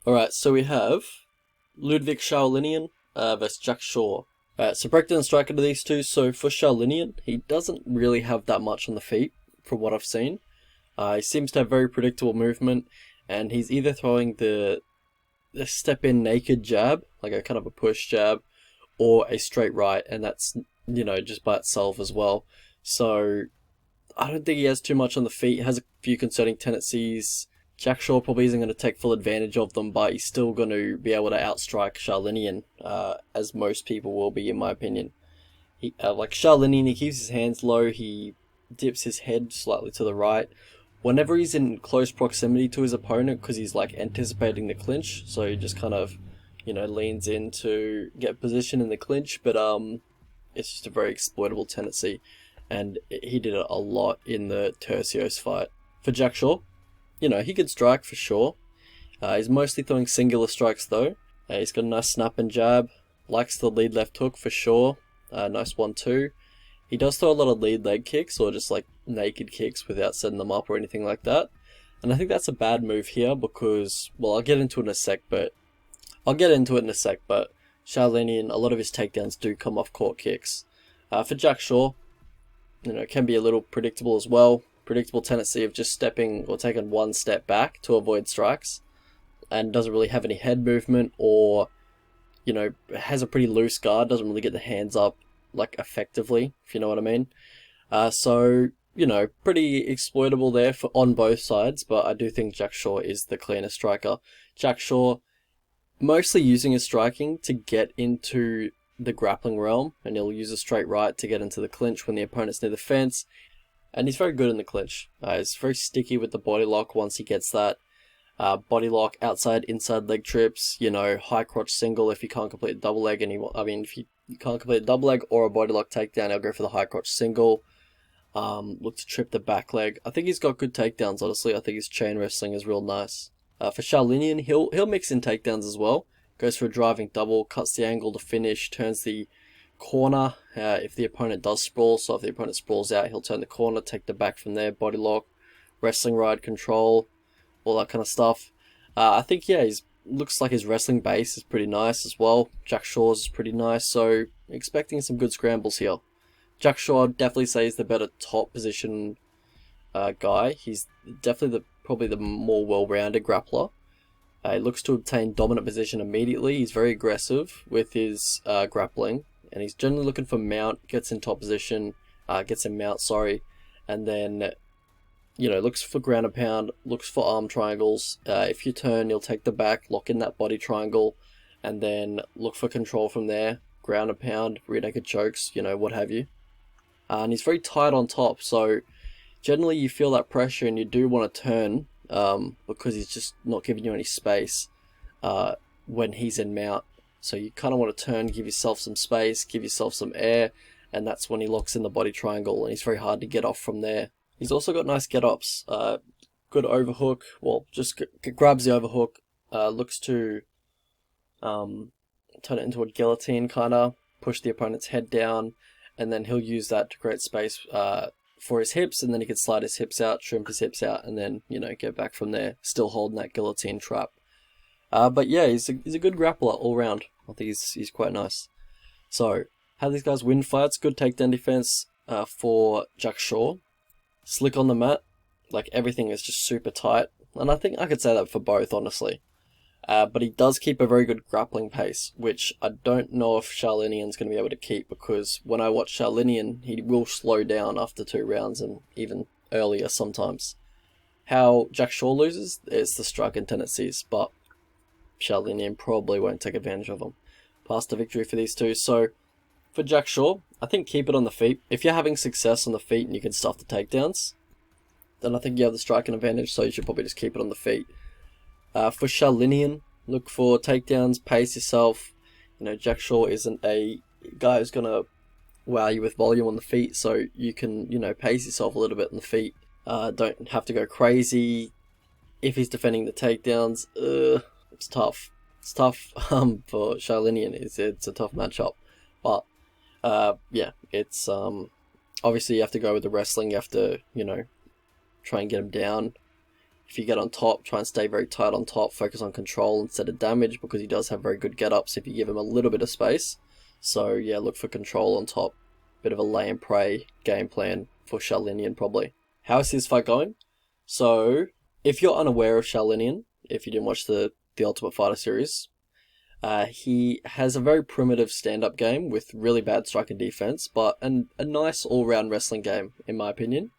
Alright, so we have Liudvik Sholinian versus Jack Shaw. So breakdown striker to these two. So for Sholinian, he doesn't really have that much on the feet from what I've seen. He seems to have very predictable movement, and he's either throwing the step in naked jab, like a kind of a push jab, or a straight right, and that's, just by itself as well. So I don't think he has too much on the feet. He has a few concerning tendencies. Jack Shaw probably isn't going to take full advantage of them, but he's still going to be able to outstrike Sholinian, as most people will be, in my opinion. Like Sholinian, he keeps his hands low, he dips his head slightly to the right. Whenever he's in close proximity to his opponent, because he's like anticipating the clinch, so he just kind of, leans in to get position in the clinch, but it's just a very exploitable tendency, and he did it a lot in the Tercios fight. For Jack Shaw, he could strike for sure. He's mostly throwing singular strikes though. He's got a nice snap and jab. Likes the lead left hook for sure. Nice 1-2. He does throw a lot of lead leg kicks or just like naked kicks without setting them up or anything like that. And I think that's a bad move here because, well, I'll get into it in a sec, but Sholinian, a lot of his takedowns do come off court kicks. For Jack Shaw, it can be a little predictable as well. Predictable tendency of just stepping or taking one step back to avoid strikes, and doesn't really have any head movement, or has a pretty loose guard, doesn't really get the hands up like effectively, if you know what I mean. So pretty exploitable there on both sides, but I do think Jack Shaw is the cleanest striker. Jack Shaw mostly using his striking to get into the grappling realm, and he'll use a straight right to get into the clinch when the opponent's near the fence. And he's very good in the clinch. He's very sticky with the body lock once he gets that. Body lock, outside, inside leg trips, high crotch single if you can't complete a double leg. If you can't complete a double leg or a body lock takedown, he'll go for the high crotch single. Look to trip the back leg. I think he's got good takedowns, honestly. I think his chain wrestling is real nice. For Sholinian, he'll mix in takedowns as well. Goes for a driving double, cuts the angle to finish, turns the corner if the opponent does sprawl. So if the opponent sprawls out, he'll turn the corner, take the back from there, body lock, wrestling ride control, all that kind of stuff. I think looks like his wrestling base is pretty nice as well. Jack Shaw's is pretty nice, so expecting some good scrambles here. Jack Shaw, I'd definitely say, is the better top position guy. He's definitely probably the more well-rounded grappler. He looks to obtain dominant position immediately. He's very aggressive with his grappling, and he's generally looking for mount, gets in top position, gets in mount, and then, looks for ground and pound, looks for arm triangles. If you turn, he'll take the back, lock in that body triangle, and then look for control from there, ground and pound, rear naked chokes, what have you. And he's very tight on top, so generally you feel that pressure and you do want to turn, because he's just not giving you any space when he's in mount. So you kind of want to turn, give yourself some space, give yourself some air, and that's when he locks in the body triangle, and he's very hard to get off from there. He's also got nice get-ups, good overhook, well, just grabs the overhook, looks to turn it into a guillotine kind of, push the opponent's head down, and then he'll use that to create space for his hips, and then he can slide his hips out, shrimp his hips out, and then, get back from there, still holding that guillotine trap. But yeah, he's a good grappler all round. I think he's quite nice. So, how these guys win fights? Good takedown defense for Jack Shaw. Slick on the mat, like everything is just super tight, and I think I could say that for both, honestly. But he does keep a very good grappling pace, which I don't know if Sholinian's going to be able to keep, because when I watch Sholinian, he will slow down after 2 rounds, and even earlier sometimes. How Jack Shaw loses is the striking tendencies, but Sholinian probably won't take advantage of them. Pass to victory for these two. So, for Jack Shaw, I think keep it on the feet. If you're having success on the feet and you can stuff the takedowns, then I think you have the striking advantage, so you should probably just keep it on the feet. For Sholinian, look for takedowns, pace yourself. Jack Shaw isn't a guy who's going to wow you with volume on the feet, so you can, pace yourself a little bit on the feet. Don't have to go crazy. If he's defending the takedowns, it's tough. It's tough for Sholinian. It's a tough matchup. But, it's obviously you have to go with the wrestling. You have to, try and get him down. If you get on top, try and stay very tight on top, focus on control instead of damage, because he does have very good get-ups if you give him a little bit of space. So yeah, look for control on top. Bit of a lay and pray game plan for Sholinian probably. How is his fight going? So, if you're unaware of Sholinian, if you didn't watch the Ultimate Fighter series, he has a very primitive stand-up game with really bad strike and defense, but a nice all-round wrestling game, in my opinion.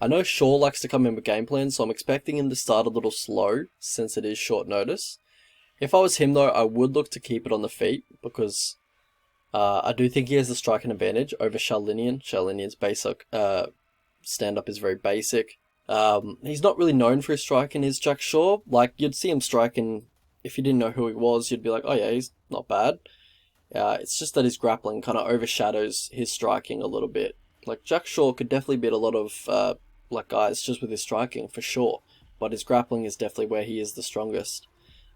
I know Shaw likes to come in with game plans, so I'm expecting him to start a little slow, since it is short notice. If I was him though, I would look to keep it on the feet, because I do think he has the striking advantage over Sholinian. Sholinian's basic stand-up is very basic. He's not really known for his striking, is Jack Shaw. Like, you'd see him striking, if you didn't know who he was, you'd be like, oh yeah, he's not bad. It's just that his grappling kind of overshadows his striking a little bit. Like, Jack Shaw could definitely beat a lot of guys just with his striking, for sure. But his grappling is definitely where he is the strongest.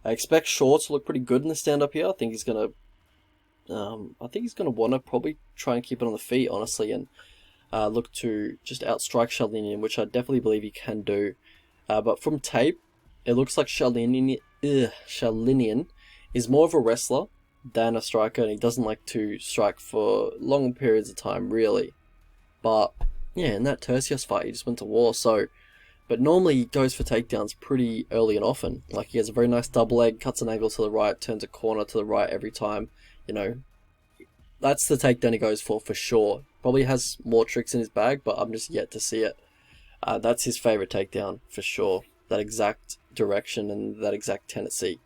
I expect Shaw to look pretty good in the stand-up here. I think he's gonna want to probably try and keep it on the feet, honestly, and look to just outstrike Sholinian, which I definitely believe he can do. But from tape, it looks like Sholinian is more of a wrestler than a striker, and he doesn't like to strike for long periods of time, really. But yeah, in that Tercios fight, he just went to war. So, but normally he goes for takedowns pretty early and often. Like, he has a very nice double leg, cuts an angle to the right, turns a corner to the right every time. You know, that's the takedown he goes for sure. Probably has more tricks in his bag, but I'm just yet to see it. That's his favorite takedown for sure. That exact direction and that exact tendency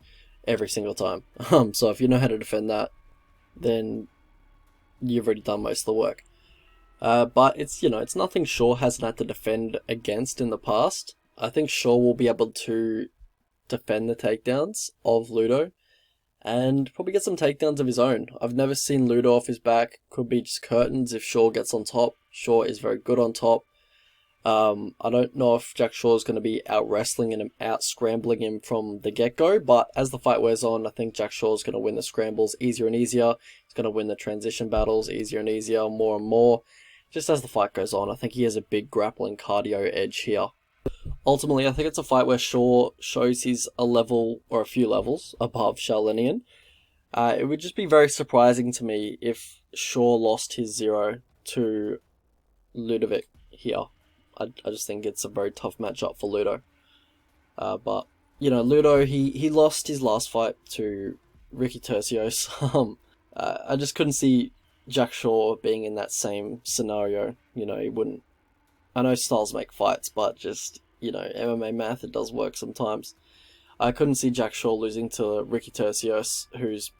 every single time. So if you know how to defend that, then you've already done most of the work. But it's nothing Shaw hasn't had to defend against in the past. I think Shaw will be able to defend the takedowns of Ludo and probably get some takedowns of his own. I've never seen Ludo off his back. Could be just curtains if Shaw gets on top. Shaw is very good on top. I don't know if Jack Shaw is going to be out wrestling and out scrambling him from the get-go, but as the fight wears on, I think Jack Shaw is going to win the scrambles easier and easier. He's going to win the transition battles easier and easier, more and more. Just as the fight goes on, I think he has a big grappling cardio edge here. Ultimately, I think it's a fight where Shaw shows he's a level or a few levels above Sholinian. It would just be very surprising to me if Shaw lost his 0 to Liudvik here. I just think it's a very tough matchup for Ludo. But, Ludo, he lost his last fight to Ricky Tercios. I just couldn't see Jack Shaw being in that same scenario. He wouldn't. I know styles make fights, but just, MMA math, it does work sometimes. I couldn't see Jack Shaw losing to Ricky Tercios, who's,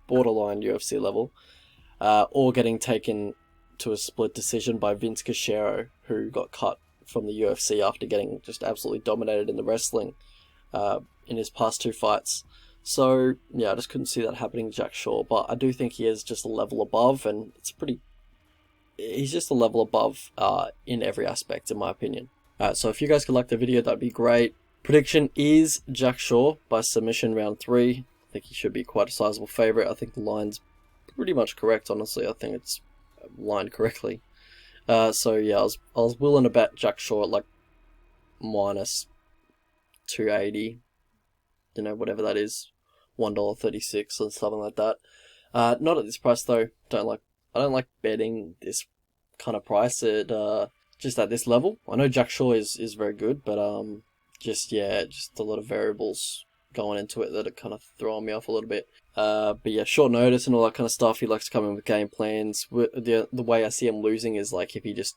borderline UFC level, or getting taken to a split decision by Vince Cachero, who got cut from the UFC after getting just absolutely dominated in the wrestling in his past 2 fights. So, yeah, I just couldn't see that happening to Jack Shaw, but I do think he is just a level above, and he's just a level above in every aspect, in my opinion. So if you guys could like the video, that'd be great. Prediction is Jack Shaw by submission round 3. I think he should be quite a sizable favourite. I think the line's pretty much correct, honestly. I think it's lined correctly. So yeah, I was willing to bet Jack Shaw at like minus 280, whatever that is, $1.36 or something like that. Not at this price though. I don't like betting this kind of price at just at this level. I know Jack Shaw is very good, but just a lot of variables going into it that are kind of throwing me off a little bit. But yeah, short notice and all that kind of stuff. He likes to come in with game plans. The way I see him losing is like if he just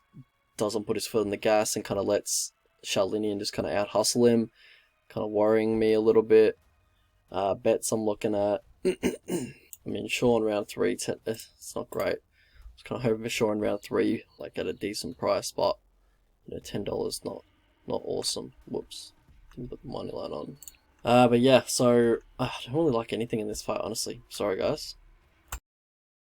doesn't put his foot in the gas and kind of lets Sholinian just kind of out hustle him, kind of worrying me a little bit. Bets I'm looking at. I mean, Shaw in round 3, it's not great. I was kind of hoping for Shaw in round 3, like at a decent price, but $10 not awesome. Whoops, didn't put the money line on. But yeah, so I don't really like anything in this fight, honestly. Sorry, guys.